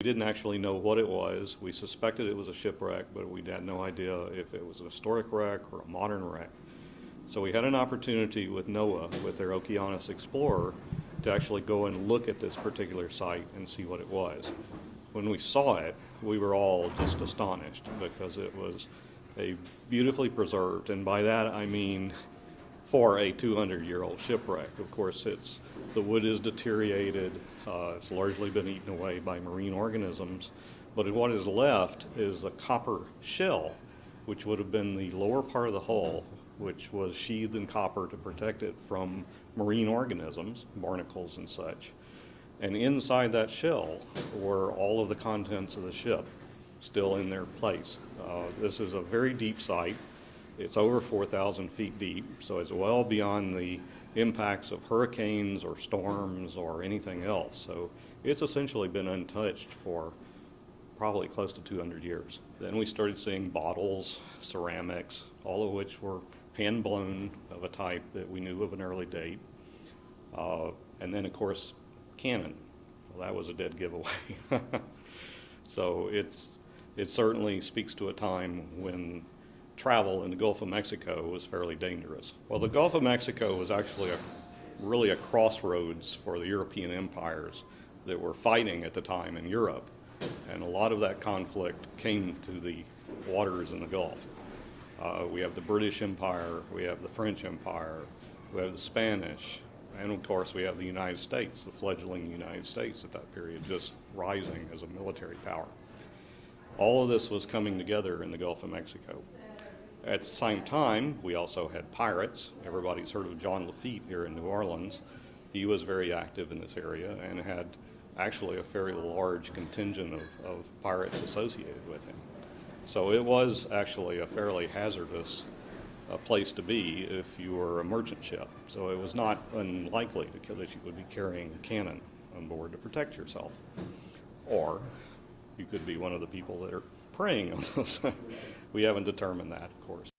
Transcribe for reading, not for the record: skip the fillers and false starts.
didn't actually know what it was. We suspected it was a shipwreck, but we had no idea if it was a historic wreck or a modern wreck. So we had an opportunity with NOAA, with their Okeanos Explorer, to actually go and look at this particular site and see what it was. When we saw it, we were all just astonished because it was a beautifully preserved, and by that I mean for a 200-year-old shipwreck. Of course, the wood is deteriorated, it's largely been eaten away by marine organisms, but what is left is a copper shell, which would have been the lower part of the hull, which was sheathed in copper to protect it from marine organisms, barnacles and such. And inside that shell were all of the contents of the ship still in their place. This is a very deep site. It's over 4,000 feet deep, so it's well beyond the impacts of hurricanes or storms or anything else. So it's essentially been untouched for probably close to 200 years. Then we started seeing bottles, ceramics, all of which were hand blown of a type that we knew of an early date. And then of course, cannon. Well, that was a dead giveaway. So it certainly speaks to a time when travel in the Gulf of Mexico was fairly dangerous. Well, the Gulf of Mexico was actually really a crossroads for the European empires that were fighting at the time in Europe. And a lot of that conflict came to the waters in the Gulf. We have the British Empire, we have the French Empire, we have the Spanish, and of course we have the United States, the fledgling United States at that period, just rising as a military power. All of this was coming together in the Gulf of Mexico. At the same time, we also had pirates. Everybody's heard of John Lafitte here in New Orleans. He was very active in this area and had actually a fairly large contingent of pirates associated with him. So it was actually a fairly hazardous place to be if you were a merchant ship. So it was not unlikely that you would be carrying a cannon on board to protect yourself. Or you could be one of the people that are preying on those. We haven't determined that, of course.